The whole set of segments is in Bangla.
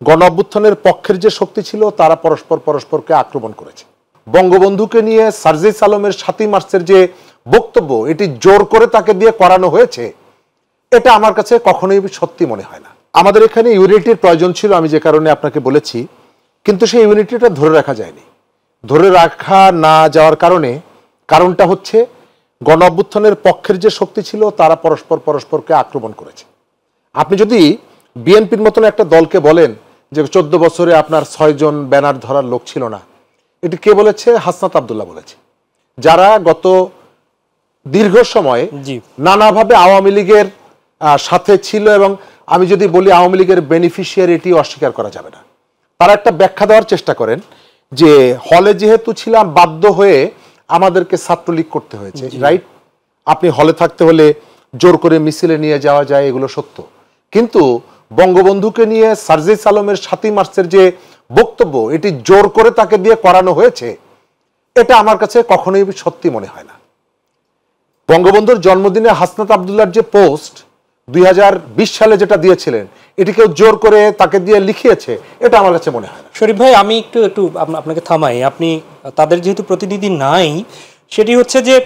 গণ অভ্যুত্থানের পক্ষের যে শক্তি ছিল তারা পরস্পরকে আক্রমণ করেছে। বঙ্গবন্ধুকে নিয়ে সার্জিস আলমের ৭ই মার্চের যে বক্তব্য, এটি জোর করে তাকে দিয়ে করানো হয়েছে, এটা আমার কাছে কখনোই সত্যি মনে হয় না। আমাদের এখানে ইউনিটির প্রয়োজন ছিল, আমি যে কারণে আপনাকে বলেছি, কিন্তু সেই ইউনিটিটা ধরে রাখা যায়নি। ধরে রাখা না যাওয়ার কারণটা হচ্ছে গণ অভ্যুত্থানের পক্ষের যে শক্তি ছিল তারা পরস্পরকে আক্রমণ করেছে। আপনি যদি বিএনপির মতন একটা দলকে বলেন যে 14 বছরে আপনার 6 জন ব্যানার ধরার লোক ছিল না, এটি কে বলেছে? হাসনাত আব্দুল্লাহ বলেছে, যারা গত দীর্ঘ সময় নানাভাবে আওয়ামী লীগের সাথে ছিল। এবং আমি যদি বলি আওয়ামী লীগের বেনিফিশিয়ারি, এটি অস্বীকার করা যাবে না। তারা একটা ব্যাখ্যা দেওয়ার চেষ্টা করেন যে হলে যেহেতু ছিলাম বাধ্য হয়ে আমাদেরকে ছাত্রলীগ করতে হয়েছে। রাইট, আপনি হলে থাকতে হলে জোর করে মিছিলে নিয়ে যাওয়া যায়, এগুলো সত্য। কিন্তু বঙ্গবন্ধুকে নিয়ে সার্জিস আলমের ৭ই মার্চের যে বক্তব্য, এটি জোর করে তাকে দিয়ে করানো হয়েছে, এটা আমার কাছে কখনোই সত্যি মনে হয় না। বঙ্গবন্ধুর জন্মদিনে হাসনাত আব্দুল্লাহর যে পোস্ট 2020 সালে যেটা দিয়েছিলেন, এটি কেউ জোর করে তাকে দিয়ে লিখিয়েছে, এটা আমার কাছে মনে হয় না। শরীফ ভাই, আমি একটু আপনাকে থামাই। আপনি তাদের যেহেতু প্রতিনিধি নাই, সেটি হচ্ছে যে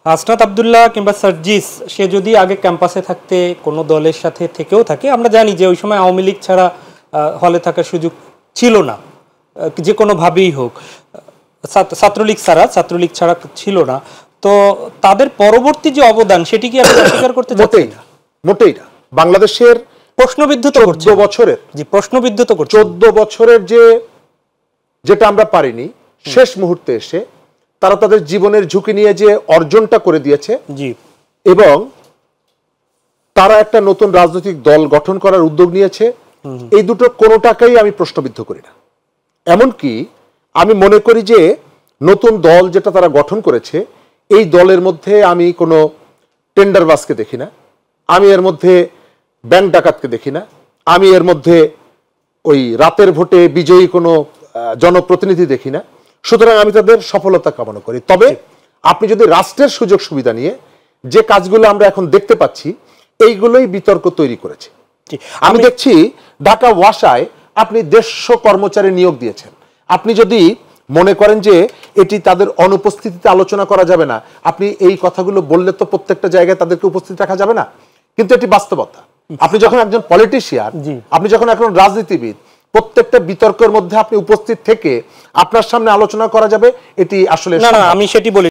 হাসনাত আব্দুল্লাহ কিংবা সার্জিস, সে যদি আগে ক্যাম্পাসে থাকতে কোনো দলের সাথে থেকেও থাকে, আমরা জানি যে ওই সময় আওয়ামী লীগ ছাড়া হলে থাকার সুযোগ ছিল না, যে কোনোভাবেই হোক। ছাত্রলীগ ছাড়া ছিল না। তো তাদের পরবর্তী যে অবদান, সেটি কি আপনি অস্বীকার করতে চাচ্ছেন? মোটেই না। বাংলাদেশের প্রশ্নবিদ্ধ করছে 14 বছরের, জি, প্রশ্নবিদ্ধ তো করছে 14 বছরের যেটা আমরা পারিনি, শেষ মুহূর্তে এসে তারা তাদের জীবনের ঝুঁকি নিয়ে যে অর্জনটা করে দিয়েছে, জি, এবং তারা একটা নতুন রাজনৈতিক দল গঠন করার উদ্যোগ নিয়েছে, এই দুটো কোনোটাকেই আমি প্রশ্নবিদ্ধ করি না। এমনকি আমি মনে করি যে নতুন দল যেটা তারা গঠন করেছে, এই দলের মধ্যে আমি কোনো টেন্ডারবাজকে দেখি না, আমি এর মধ্যে ব্যাংক ডাকাতকে দেখি না, আমি এর মধ্যে ওই রাতের ভোটে বিজয়ী কোনো জনপ্রতিনিধি দেখি না। সুতরাং আমি তাদের সফলতা কামনা করি। তবে আপনি যদি রাষ্ট্রের সুযোগ সুবিধা নিয়ে যে কাজগুলো আমরা এখন দেখতে পাচ্ছি, এইগুলোই বিতর্ক তৈরি করেছে। আমি দেখছি ঢাকা ওয়াসায় আপনি 150 কর্মচারী নিয়োগ দিয়েছেন। আপনি যদি মনে করেন যে এটি তাদের অনুপস্থিতিতে আলোচনা করা যাবে না, আপনি এই কথাগুলো বললে তো প্রত্যেকটা জায়গায় তাদেরকে উপস্থিত রাখা যাবে না। কিন্তু এটি বাস্তবতা। আপনি যখন একজন পলিটিশিয়ান, আপনি যখন একজন রাজনীতিবিদ, প্রত্যেকটা বিতর্কের মধ্যে আপনি উপস্থিত থেকে আপনার সামনে আলোচনা করা যাবে, এটি আসলে না, আমি সেটি বলি।